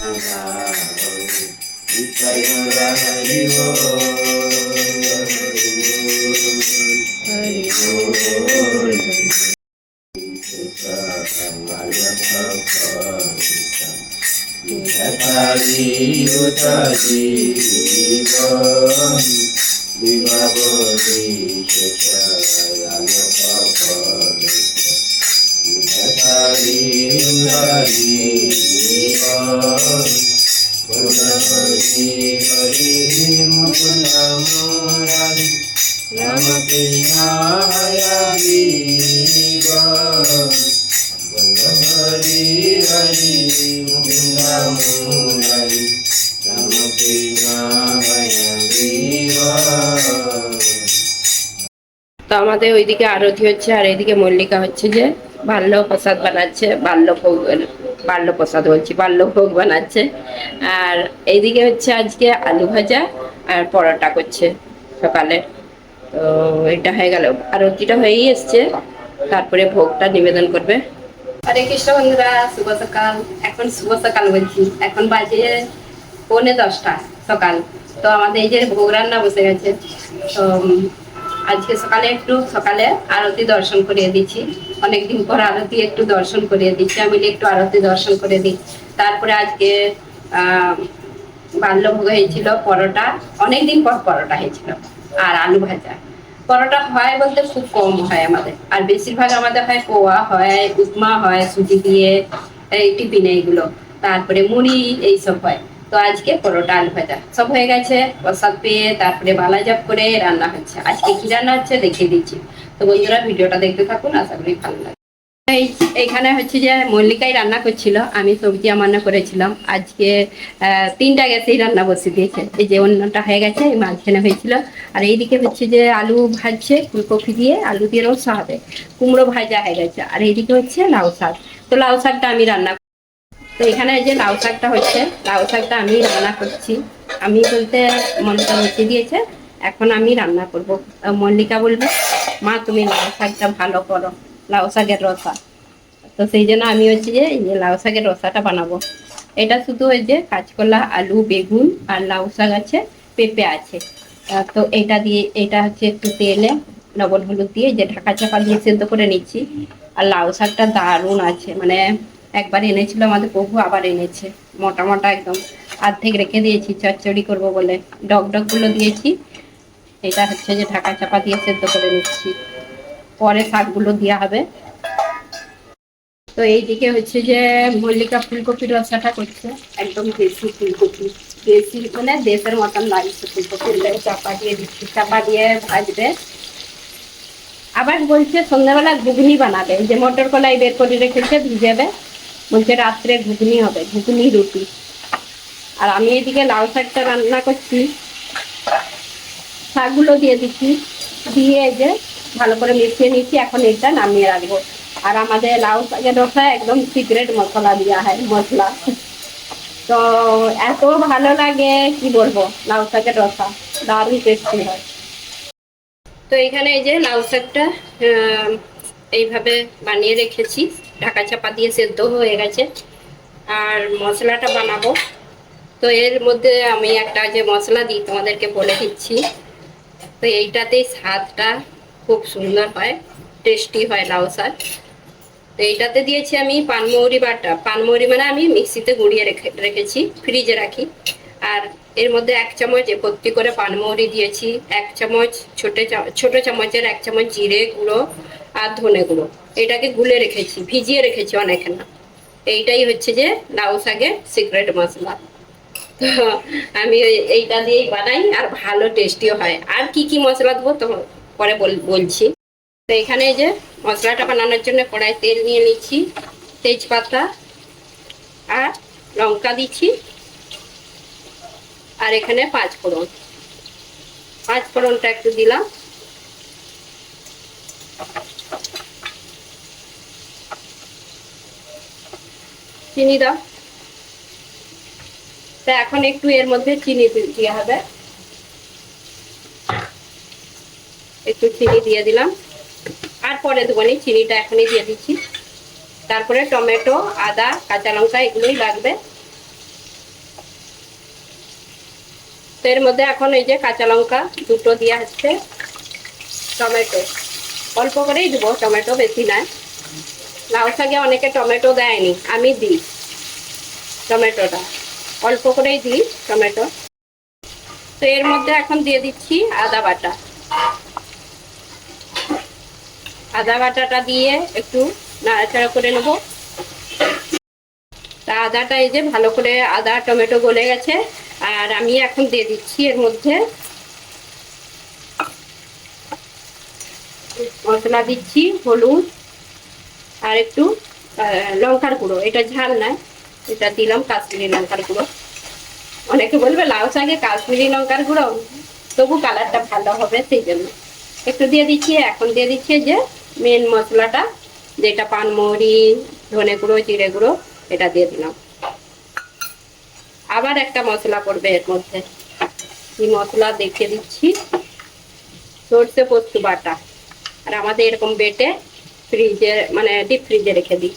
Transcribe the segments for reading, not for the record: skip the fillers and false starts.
তো আমাদের ওইদিকে আরতি হচ্ছে আর এইদিকে মল্লিকা হচ্ছে যে বাল্য প্রসাদ বানাচ্ছে, বাল্য প্রসাদ বলছি, বাল্য ভোগ বানাচ্ছে। আর এইদিকে হচ্ছে আজকে আলু ভাজা আর পরোটা করছে সকালে। তো এটা হয়ে গেল, আরতিটা হয়েই এসছে, তারপরে ভোগটা নিবেদন করবে। হরে কৃষ্ণ বন্ধুরা, শুভ সকাল। এখন শুভ সকাল বলছি, এখন বাজে 9:45 সকাল। তো আমাদের এই যে ভোগ রান্না বসে গেছে। তো আজকে সকালে আরতি দর্শন করিয়ে দিচ্ছি। অনেকদিন পর আরতি একটু দর্শন করিয়ে দিচ্ছি, আমি একটু আরতি দর্শন করে দিই। তারপরে আজকে বাল্যভোগ হয়েছিল পরোটা, অনেকদিন পর পরোটা হয়েছিল, আর আলু ভাজা। পরোটা হয় বলতে খুব কম হয় আমাদের, আর বেশিরভাগ আমাদের হয় পোয়া হয়, উপমা হয় সুজি দিয়ে, এই টিফিনে এইগুলো, তারপরে মুড়ি এইসব হয়। তো আজকে পরোটা আলু ভাজা সব হয়ে গেছে, প্রসাদ পেয়ে তারপরে বালা জাপ করে রান্না হচ্ছে। আজকে কি রান্না হচ্ছে দেখিয়ে দিচ্ছি। তো বন্ধুরা ভিডিওটা দেখতে থাকুন, আশা করি ভালো লাগে। এইখানে হচ্ছে যে মল্লিকাই রান্না করছিল, আমি সবজি আমান্না করেছিলাম। আজকে 3টা গ্যাসেই রান্না বসিয়ে দিয়েছে। এই যে অন্যটা হয়ে গেছে, এই মাঝখানে হয়েছিল। আর এইদিকে হচ্ছে যে আলু ভাজছে, ফুলকপি দিয়ে আলু দিয়ে রসা হবে, কুমড়ো ভাজা হয়ে গেছে। আর এইদিকে হচ্ছে লাউ শাক। তো লাউ শাকটা আমি রান্না, তো এখানে যে লাউ শাকটা হচ্ছে, লাউ শাকটা আমি রান্না করছি। আমি বলতে মল্লিকা বসিয়ে দিয়েছে, এখন আমি রান্না করব। মল্লিকা বলবে মা তুমি লাউ শাকটা ভালো করো, লাউ শাকের রসা। তো সেই জন্য আমি হচ্ছে যে এই যে লাউ শাকের রসাটা বানাবো। এটা শুধু ওই যে কাঁচকলা, আলু, বেগুন আর লাউ শাক আছে, পেঁপে আছে। তো এটা দিয়ে, এটা হচ্ছে একটু তেলে লবণ হলুদ দিয়ে যে ঢাকা চাপা দিয়ে সেদ্ধ করে নিচ্ছি। আর লাউ শাকটা দারুণ আছে, মানে একবার এনেছিল আমাদের প্রভু, আবার এনেছে মোটা মোটা একদম। অর্ধেক রেখে দিয়েছি চচ্চড়ি করব বলে, ডগ গুলো দিয়েছি। এটা হচ্ছে যে ঢাকা চাপা দিয়ে সেদ্ধ করে নিচ্ছি, পরে শাকগুলো দেওয়া হবে। তো এইদিকে হচ্ছে যে মল্লিকা ফুলকপির রসাটা করছে, একদম দেশি ফুলকপি, দেশি মানে দেশের মতন লাগছে ফুলকপি। চাপা দিয়ে দিচ্ছি, চাপা দিয়ে ভাজবে। আবার বলছে সন্ধ্যাবেলা ঘুগনি বানাবে, যে মটর কলাই বের করে রেখেছে ভিজাবে, বলছে রাত্রে ঘুগনি হবে, ঘুগনি রুটি। আর আমি এদিকে লাউ শাকটা রান্না করছি, শাকগুলো দিয়ে দিচ্ছি, দিয়ে যে ভালো করে মিশিয়ে নিচ্ছি। এখন এটা নামিয়ে রাখবো। আর আমাদের লাউ শাকের রসা একদম সিক্রেট মশলা দেওয়া হয়, মশলা। তো এত ভালো লাগে কি বলবো, লাউ শাকের রসা দারুণ টেস্টি হয়। তো এখানে এই যে লাউ শাকটা এইভাবে বানিয়ে রেখেছি, ঢাকা চাপা দিয়ে সেদ্ধ হয়ে গেছে। আর মশলাটা বানাবো। তো এর মধ্যে আমি একটা যে মশলা দিই তোমাদেরকে বলে দিচ্ছি। তো এইটাতেই স্বাদটা খুব সুন্দর হয়, টেস্টি হয় লাউ শাক। তো এইটাতে দিয়েছি আমি পানমৌরি বাটা, পানমৌরি মানে আমি মিক্সিতে গুঁড়িয়ে রেখেছি, ফ্রিজে রাখি। আর এর মধ্যে 1 চামচ ভর্তি করে পানমৌরি দিয়েছি, 1 চামচ ছোট চামচের 1 চামচ জিরে গুঁড়ো আর ধনে গুঁড়ো। এটাকে গুলে রেখেছি, ভিজিয়ে রেখেছি অনেকক্ষণ। এইটাই হচ্ছে যে লাউ শাকের সিক্রেট মশলা। তো আমি এইটা দিয়েই বানাই, আর ভালো টেস্টিও হয়। আর কি কি মশলা দেবো তো পরে বলছি। তো এখানে যে মশলাটা বানানোর জন্য কড়াই তেল নিয়ে নিচ্ছি, তেজপাতা আর লঙ্কা দিচ্ছি, আর এখানে 5 ফোড়ন, 5 ফোড়নটা একটু দিলাম। চিনি দাও। তো এখন একটু এর মধ্যে চিনি দিতে হবে, একটু চিনি দিয়ে দিলাম। আর পরে দেবো না, চিনিটা এখনই দিয়ে দিচ্ছি। তারপরে টমেটো, আদা, কাঁচা লঙ্কা এগুলোই লাগবে। তো এর মধ্যে এখন এই যে কাঁচা লঙ্কা দুটো দেওয়া হচ্ছে, টমেটো অল্প করেই দেবো, টমেটো বেশি নয়। লাউ শাকে অনেকে টমেটো দেয়নি, আমি দিই টমেটোটা, অল্প করেই দিই টমেটো। তো এর মধ্যে এখন দিয়ে দিচ্ছি আদা বাটা। আদা বাটাটা দিয়ে একটু নাড়াচাড়া করে নেব। তা আদাটা এই যে ভালো করে আদা টমেটো গলে গেছে, আর আমি এখন দিয়ে দিচ্ছি এর মধ্যে মশলা দিচ্ছি, হলুদ আর একটু লঙ্কার গুঁড়ো, এটা ঝাল নয়, এটা দিলাম কাশ্মীরি লঙ্কার গুঁড়ো। অনেকে বলবে লাউ শাকে কাশ্মীরি লঙ্কার গুঁড়ো, তবু কালারটা ভালো হবে সেই জন্য একটু দিয়ে দিচ্ছি। এখন দিয়ে দিচ্ছি যে মেন মশলাটা, যেটা পানমৌরি, ধনে গুঁড়ো, জিরে গুঁড়ো, এটা দিয়ে দিলাম। আবার একটা মশলা পড়বে এর মধ্যে, এই মশলা দেখিয়ে দিচ্ছি, সর্ষে পোস্ত বাটা। আর আমাদের এরকম বেটে ফ্রিজে মানে ডিপ ফ্রিজে রেখে দিই,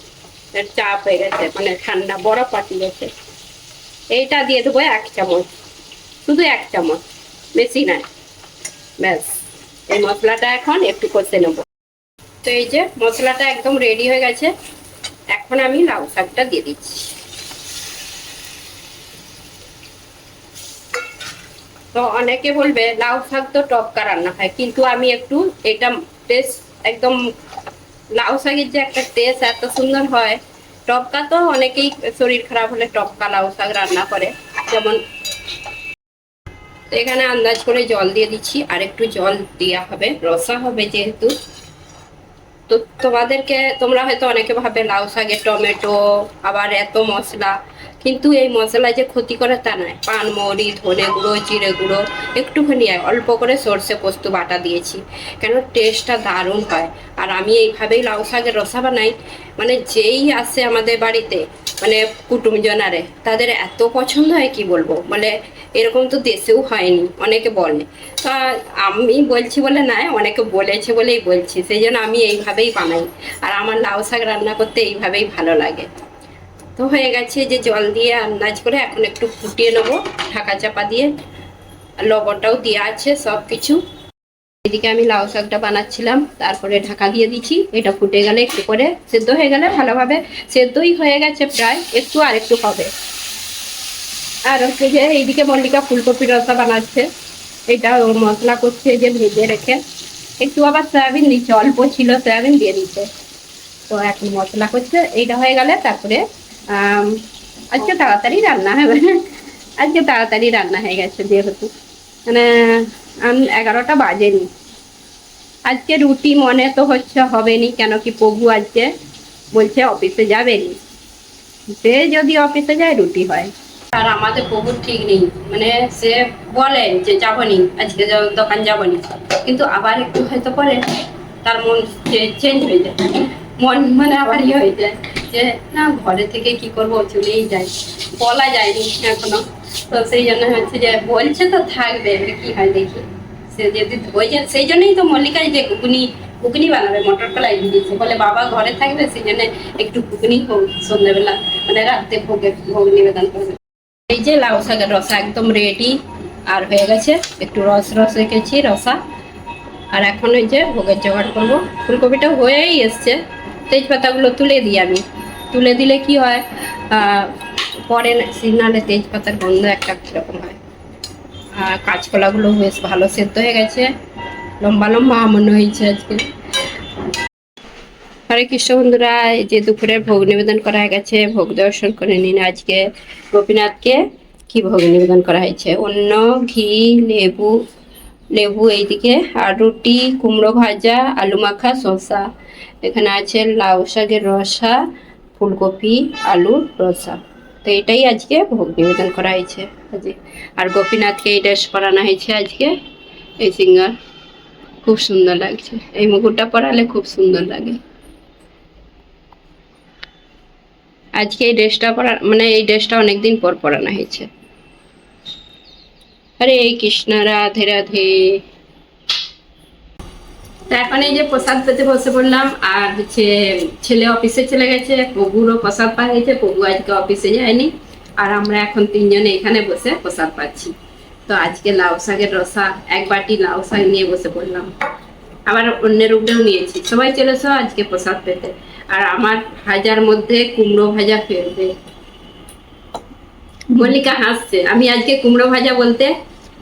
চাপ হয়ে গেছে মানে ঠান্ডা বরফ পাঠিয়ে গেছে। এইটা দিয়ে দেবো 1 চামচ, শুধু 1 চামচ, বেশি নয়। ব্যাস, এই মশলাটা এখন একটু কষে নেব। তো এই যে মশলাটা একদম রেডি হয়ে গেছে, এখন আমি লাউ শাকটা দিয়ে দিচ্ছি। তো অনেকে বলবে লাউ শাক তো টপকা রান্না হয়, কিন্তু আমি একটু এটা টেস্ট একদম, লাউ শাকের যে একটা টেস্ট এত সুন্দর হয়। টপকা তো অনেকেই শরীর খারাপ হলে টপকা লাউ শাক রান্না করে, যেমন এখানে আন্দাজ করে জল দিয়ে দিচ্ছি, আর একটু জল দেওয়া হবে, রসা হবে যেহেতু। তো তোমরা হয়তো অনেকে ভাবে লাউ শাকে টমেটো আবার এত মশলা, কিন্তু এই মশলা যে ক্ষতি করে তা নয়। পানমৌরি, ধনে গুঁড়ো, জিরে গুঁড়ো, একটুখানি অল্প করে সর্ষে পোস্ত বাটা দিয়েছি, কেন টেস্টটা দারুণ হয়। আর আমি এইভাবেই লাউ শাকের রসা বানাই, মানে যেই আসে আমাদের বাড়িতে, মানে কুটুমজনারে, তাদের এত পছন্দ হয় কি বলবো, মানে এরকম তো দেশেও হয়নি, অনেকে বলে। তা আমি বলছি বলে নয়, অনেকে বলেছে বলেই বলছি, সেই জন্য আমি এইভাবেই বানাই। আর আমার লাউ শাক রান্না করতে এইভাবেই ভালো লাগে। তো হয়ে গেছে যে জল দিয়ে আন্দাজ করে এখন একটু ফুটিয়ে নেবো ঢাকা চাপা দিয়ে, লবণটাও দেওয়া আছে সব কিছু। এদিকে আমি লাউ শাকটা বানাচ্ছিলাম, তারপরে ঢাকা দিয়ে দিচ্ছি। এটা ফুটে গেলে একটু করে সেদ্ধ হয়ে গেলে, ভালোভাবে সেদ্ধই হয়ে গেছে প্রায়, একটু আর একটু হবে। আর হচ্ছে যে এইদিকে মল্লিকা ফুলকপির রসা বানাচ্ছে, এটা মশলা করছে যে ভেজে রেখে, একটু আবার সয়াবিন দিচ্ছে, অল্প ছিল সয়াবিন দিয়ে দিচ্ছে। তো এখন মশলা করছে, এইটা হয়ে গেলে তারপরে আজকে তাড়াতাড়ি রান্না হবে, আজকে তাড়াতাড়ি রান্না হয়ে গেছে যেহেতু মানে 11টা বাজেনি। আজকে রুটি মনে তো হচ্ছে হবেনি, কেন কি প্রভু আজকে বলছে অফিসে যাবেনি, সে যদি অফিসে যায় রুটি হয়। আর আমাদের প্রভুর ঠিক নেই, মানে সে বলে যে যাবনি আজকে, দোকান যাবনি, কিন্তু আবার একটু হয়তো পরে তার মন চেঞ্জ হয়ে যায়, মন মানে আবার ইয়ে হয়ে যায় যে না ঘরে থেকে কি করবো, চলেই যায়, বলা যায়নি এখনো। তো সেই জন্য হচ্ছে যে বলছে তো থাকবে, কি হয় দেখি। সে যদি ওই যে সেই জন্যই তো মল্লিকাই যে ঘুগনি ঘুগনি বানাবে, মটর কলাই দিয়েছে, বলে বাবা ঘরে থাকবে, সেই জন্য একটু ঘুগনি হোক সন্ধ্যাবেলা, মানে রাতে ভোগ নিবেদন করবে। এই যে লাউ শাকের রসা একদম রেডি আর হয়ে গেছে, একটু রস রস রেখেছি রসা। আর এখন ওই যে ভোগের জোগাড় করবো, ফুলকপিটা হয়েই এসছে, তেজপাতাগুলো তুলে দিই আমি, তুলে দিলে কি হয় পরে সিগনালে তেজপাতার গন্ধ একটা কীরকম হয়। আর কাঁচকলাগুলো বেশ ভালো সেদ্ধ হয়ে গেছে, লম্বা লম্বা মনে হয়েছে আজকে। হরে কৃষ্ণ বন্ধুরা, এই যে দুপুরের ভোগ নিবেদন করা হয়ে গেছে, ভোগ দর্শন করে নিন। আজকে গোপীনাথকে কি ভোগ নিবেদন করা হয়েছে, অন্ন, ঘি, লেবু লেবু এইদিকে, আর রুটি, কুমড়ো ভাজা, আলু মাখা, শসা। এখানে আছে লাউ শাকের রসা, ফুলকপি, আলুর রসা। তো এটাই আজকে ভোগ নিবেদন করা হয়েছে আজকে। আর গোপীনাথকে এই ড্রেস পরানো হয়েছে আজকে, এই সিঙ্গার, খুব সুন্দর লাগছে, এই মুকুটটা পরালে খুব সুন্দর লাগে। আজকে এই ড্রেসটা পরা মানে এই ড্রেসটা অনেকদিন পর পরানো হয়েছে। হরে কৃষ্ণ, রাধে রাধে। তো এখন এই যে প্রসাদ পেতে বসে পড়লাম, আর হচ্ছে ছেলে অফিসে চলে গেছে, প্রভুরও প্রসাদ পাওয়া গেছে, প্রভু আজকে অফিসে যায়নি, আর আমরা এখন তিনজনে এখানে বসে প্রসাদ পাচ্ছি। তো আজকে লাউ শাকের রসা, এক বাটি লাউ শাক নিয়ে বসে পড়লাম। আবার অন্যের উপরেও নিয়েছি, সবাই চলেছ আজকে প্রসাদ পেতে। আর আমার ভাজার মধ্যে কুমড়ো ভাজা ফেলবে। মল্লিকা হাসছে, আমি আজকে কুমড়ো ভাজা বলতে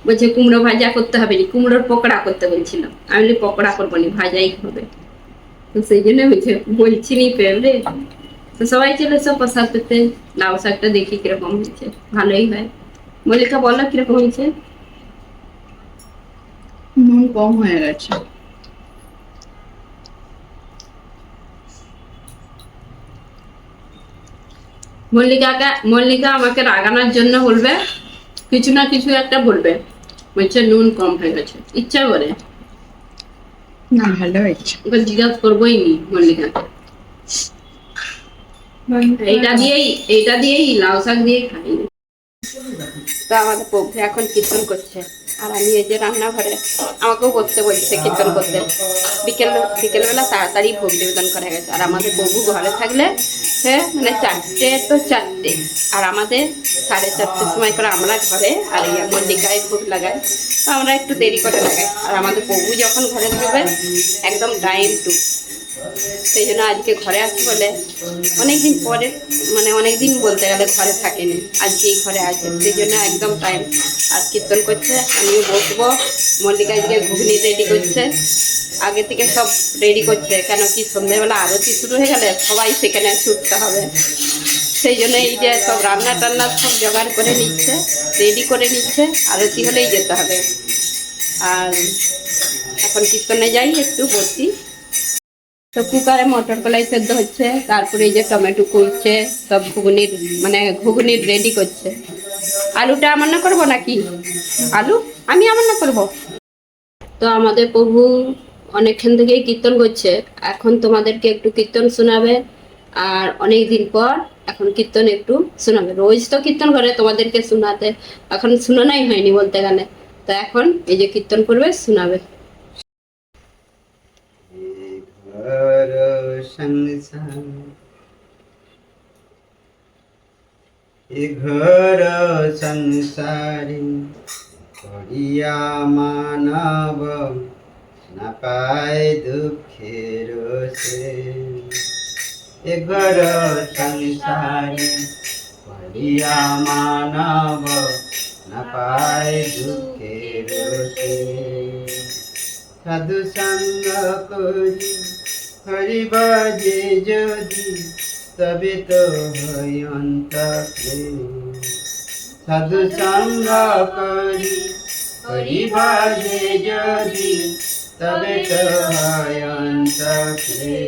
বলছে কুমড়ো ভাজা করতে হবে না, কুমড়োর পকোড়া করতে বলছিলাম। আমি বলি পকোড়া করবো না, ভাজাই হবে। তো সেই জন্য বলছি নি ফেভারিট। তো সবাই চলে এসো প্রসাদ পেতে। লাউ শাকটা দেখি কিরকম হয়েছে, ভালোই হয়। মল্লিকা বলো কিরকম হয়েছে? নুন কম হয়ে গেছে। মল্লিকা আমাকে রাগানোর জন্য বলবে, কিছু না কিছু একটা বলবে, বলছে নুন কম হয়ে গেছে, ইচ্ছা করে। না, ভালো হয়েছে। ওকে জিজ্ঞাসা করবোই নি মল্লিকাকে। এইটা দিয়েই লাউ শাক দিয়ে খাই। তো আমাদের প্রভু এখন কীর্তন করছে, আর আমি এই যে রান্নাঘরে, আমাকেও করতে বলছে কীর্তন করতে। বিকেলবেলা তাড়াতাড়ি ভোগ নিবেদন করা গেছে। আর আমাদের প্রভু ঘরে থাকলে সে মানে 4টে তো 4টে, আর আমাদের 4:30 সময় করে আমরা ঘরে, আর মল্লিকায় ভোগ লাগাই, তো আমরা একটু দেরি করে লাগাই। আর আমাদের প্রভু যখন ঘরে থাকবে একদম টাইম টু। সেই জন্য আজকে ঘরে আসি বলে অনেকদিন পরে, মানে অনেকদিন বলতে গেলে ঘরে থাকেনি, আজকে এই ঘরে আছে, সেই জন্য একদম টাইম। আর কীর্তন করছে, আমিও বসবো। মল্লিকা আজকে ঘুগনি রেডি করছে, আগে থেকে সব রেডি করছে, কেন কি সন্ধ্যেবেলা আরতি শুরু হয়ে গেলে সবাই সেখানে ছুটতে হবে। সেই জন্য এই যে সব রান্না টান্না সব জোগাড় করে নিচ্ছে, রেডি করে নিচ্ছে, আরতি হলেই যেতে হবে। আর এখন কীর্তনে যাই, একটু বসি। তো কুকারে মটর কলাই সেদ্ধ হচ্ছে, তারপরে এই যে টমেটো কুলছে, সব ঘুগনির রেডি করছে। আলুটা আমার না করবো নাকি? আলু আমি আমার না করবো। তো আমাদের প্রভু অনেকক্ষণ থেকেই কীর্তন করছে, এখন তোমাদেরকে একটু কীর্তন শোনাবে। আর অনেক দিন পর এখন কীর্তন একটু শোনাবে। রোজ তো কীর্তন করে, তোমাদেরকে শোনাতে এখন শোনানোই হয়নি বলতে গেলে। তো এখন এই যে কীর্তন করবে, শোনাবে। घर संसार ए घर संसारी करिया मानव न पाए दुखेर से। ए घर संसारी करिया मानव न पाए दुखेर से। साधु संग करी हरि बाजे যদি তবে তো হয় অন্তরে। সাধু সঙ্গ করি হরি বাজে যদি তবে তো হয় অন্তরে।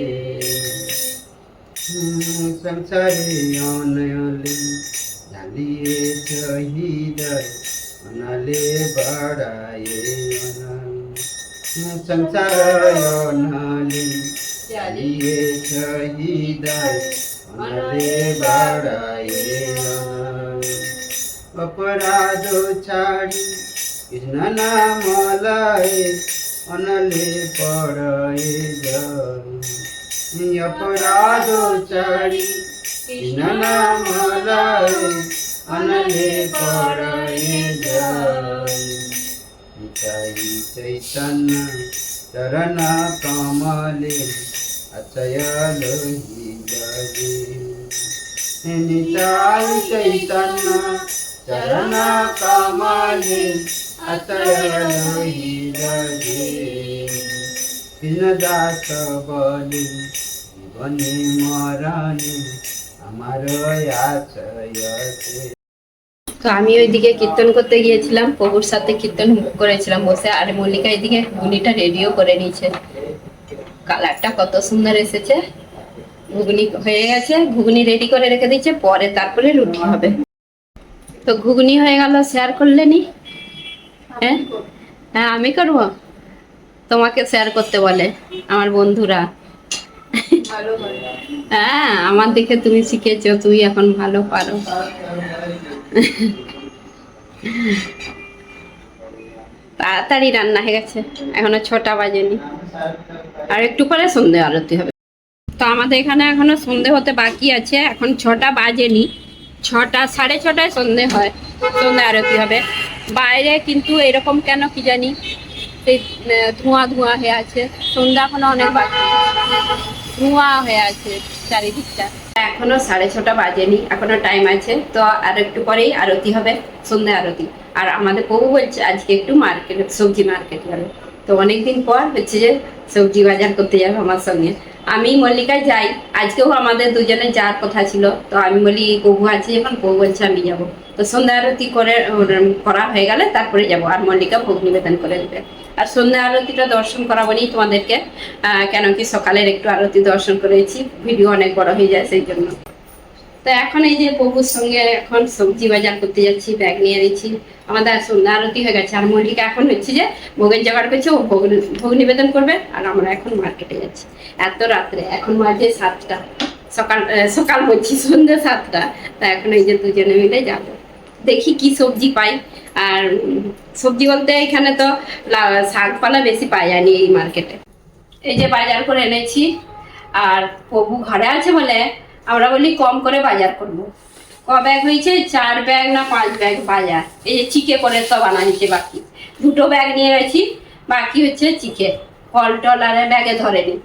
সংসারে অনয়লে জ্বালিয়ে হৃদয় অনালে বাড়ায়ে অনল। সংসার অনালে জ্বালিয়ে হৃদয় অনালে বাড়ায়ে অনল। অপরাধ ছাড়ি কৃষ্ণ নাম লয়ে অনলে পড়য়ে জয়। অপরাধ ছাড়ি কৃষ্ণ নাম লয়ে অনলে পড়য়ে জয়। নিতাই চৈতন্য চরণ কমলে আচয় লোহি যাবে। নিতাই চৈতন্য চরণ কমলে আচয় লোহি যাবে। কৃষ্ণ দাস বলি জীবনে মরণে আমার আচয়। তো আমি ওইদিকে কীর্তন করতে গিয়েছিলাম, প্রভুর সাথে কীর্তন করেছিলাম বসে। আর মল্লিকা এদিকে ঘুগনিটা রেডিও করে নিয়েছে। কালারটা কত সুন্দর এসেছে। ঘুগনি হয়ে গেছে, ঘুগনি রেডি করে রেখে দিচ্ছে, পরে তারপরে রুটি হবে। তো ঘুগনি হয়ে গেল, শেয়ার করলে নি? হ্যাঁ হ্যাঁ, আমি করবো। তোমাকে শেয়ার করতে বলে আমার বন্ধুরা। হ্যাঁ, আমার দেখে তুমি শিখেছো, তুই এখন ভালো পারো। তাড়াতাড়ি রান্না হয়ে গেছে, এখনো 6টা বাজেনি, আর একটু পরে সন্ধে আরতি হবে। তো আমাদের এখানে এখনো সন্ধে হতে বাকি আছে, এখন 6টা বাজেনি। 6টা 6:30টায় সন্ধে হয়, সন্ধে আরতি হবে। বাইরে কিন্তু এরকম কেন কি জানি সেই ধোঁয়া ধোঁয়া হয়ে আছে। সন্ধ্যা এখনো অনেক বাকি, ধোঁয়া হয়ে আছে চারিদিকটা। এখনো 6:30 বাজেনি, এখনো টাইম আছে। তো আর একটু পরেই আরতি হবে, সন্ধ্যা আরতি। আর আমাদের বউ বলছে আজকে একটু মার্কেট, সবজি মার্কেট যাবে। তো অনেকদিন পর হচ্ছে যে সবজি বাজার করতে যাবে আমার সঙ্গে। আমি মল্লিকা যাই, আজকেও আমাদের দুজনে যাওয়ার কথা ছিল। তো আমি বলি বউ আছে যখন, বউ বলছে আমি যাবো। তো সন্ধ্যা আরতি করা হয়ে গেলে তারপরে যাব। আর মল্লিকা ভোগ নিবেদন করে দেবে। আর সন্ধ্যা আরতিটা দর্শন করাবনি তোমাদেরকে, কেন কি সকালের একটু আরতি দর্শন করেছি, ভিডিও অনেক বড় হয়ে যায় সেই জন্য। তো এখন এই যে প্রভুর সঙ্গে এখন সবজি বাজার করতে যাচ্ছি, ব্যাগ নিয়ে নিচ্ছি। আমাদের সন্ধ্যা আরতি হয়ে গেছে। আর মল্লিকা এখন হচ্ছে যে ভোগের জোগাড় করছে, ও ভোগ নিবেদন করবে। আর আমরা এখন মার্কেটে যাচ্ছি এত রাত্রে, এখন বাজে 7টা, সকাল বলছি সন্ধ্যা 7টা। তা এখন এই যে দুজনে মিলে যাবো, দেখি কি সবজি পাই। আর সবজি বলতে এখানে তো শাকপালা বেশি পাওয়া যায়নি এই মার্কেটে। এই যে বাজার করে এনেছি। আর প্রভু ঘরে আছে বলে আমরা বলি কম করে বাজার করব। ক ব্যাগ হয়েছে? 4 ব্যাগ না 5 ব্যাগ বাজার। এই যে চিকে করে তো বানাইছে, বাকি 2টো ব্যাগ নিয়ে গেছি, বাকি হচ্ছে চিকে। ফল টল আর ব্যাগে ধরেনি,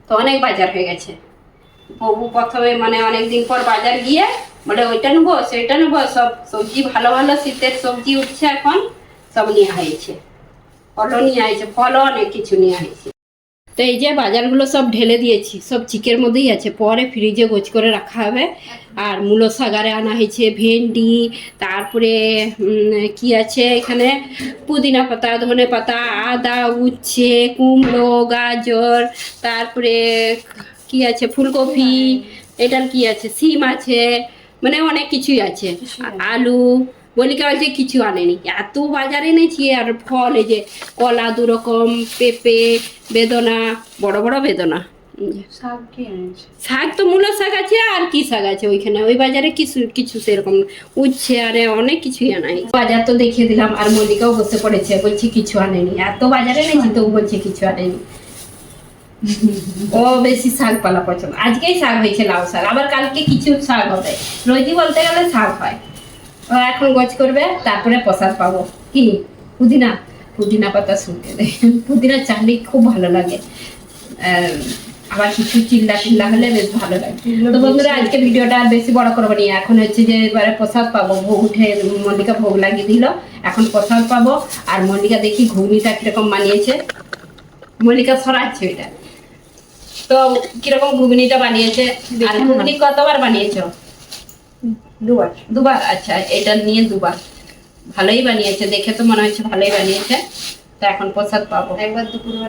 তো অনেক বাজার হয়ে গেছে। প্রভু প্রথমে মানে অনেকদিন পর বাজার গিয়ে বলে ওইটা নেবো সেটা নেবো, সব সবজি ভালো ভালো শীতের সবজি উঠছে এখন, সব নিয়ে হয়েছে। ফলও নিয়ে হয়েছে, ফলও অনেক কিছু নিয়ে হয়েছে। তো এই যে বাজারগুলো সব ঢেলে দিয়েছি, সব চিকের মধ্যেই আছে, পরে ফ্রিজে গোছ করে রাখা হবে। আর মূলো শাকারে আনা হয়েছে, ভেন্ডি, তারপরে কি আছে এখানে, পুদিনা পাতা, ধনে পাতা, আদা, উচ্ছে, কুমড়ো, গাজর, তারপরে কি আছে ফুলকপি, এটার কি আছে, সিম আছে, মানে অনেক কিছুই আছে। আলু। মল্লিকা বলছে কিছু আনেনি, এত বাজার এনেছি। আর ফল এই যে কলা 2 রকম, পেঁপে, বেদনা, বড় বড় বেদনা। শাক কি এনেছে? শাক তো মূলো শাক আছে, আর কি শাক আছে ওইখানে, ওই বাজারে কিছু কিছু সেরকম উচ্ছে আরে অনেক কিছুই আনাই। বাজার তো দেখিয়ে দিলাম। আর মল্লিকাও বসে পড়েছে, বলছি কিছু আনেনি, এত বাজারে এনেছি তো বলছে কিছু আনেনি। ও বেশি শাক পালা পছন্দ। আজকেই শাক হয়েছে, লাউ শাক, আবার কালকে কিছু শাক হবে। রোজই বলতে গেলে শাক হয়। ও এখন গোছ করবে, তারপরে প্রসাদ পাবো। কি পুদিনা, পুদিনা পাতা শুনতে দেয়, পুদিনা চাটনি খুব ভালো লাগে। আবার কিছু চিল্লা টিল্লা হলে বেশ ভালো লাগে। তো বন্ধুরা আজকে ভিডিওটা আর বেশি বড় করবো না। এখন হচ্ছে যে এবারে প্রসাদ পাবো, ভোগ উঠে মল্লিকা ভোগ লাগিয়ে দিল, এখন প্রসাদ পাবো। আর মল্লিকা দেখি ঘুগনিটা কিরকম বানিয়েছে, মল্লিকা সরাচ্ছে এটা। তো কিরকম ঘুগনিটা বানিয়েছে। আর ঘুগনি কতবার বানিয়েছো? 2বার। আচ্ছা, এটা নিয়ে 2বার। ভালোই বানিয়েছে, দেখে তো মনে হচ্ছে ভালোই বানিয়েছে। তো এখন প্রসাদ পাবো। একবার দুপুরবেলা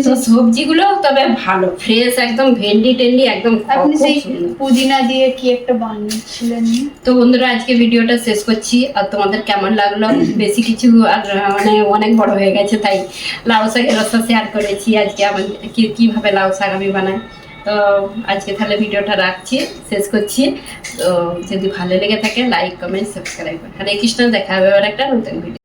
তো সবজিগুলো তবে ভালো ফ্রেশ, একদম ভেন্ডি টেন্ডি একদম আপনি খুব সেই সুন্দর। পুদিনা দিয়ে কি একটা বানিয়েছিলেন? তো বন্ধুরা আজকে ভিডিওটা শেষ করছি। আর তোমাদের কেমন লাগলো? বেশি কিছু আর মানে অনেক বড় হয়ে গেছে, তাই লাউ শাকের রসা শেয়ার করেছি আজকে আমার কিভাবে লাউ শাক আমি বানাই। তো আজকে তাহলে ভিডিওটা রাখছি, শেষ করছি। তো যদি ভালো লেগে থাকে লাইক কমেন্ট সাবস্ক্রাইব। হরে কৃষ্ণ, দেখা হবে আবার একটা নতুন ভিডিও।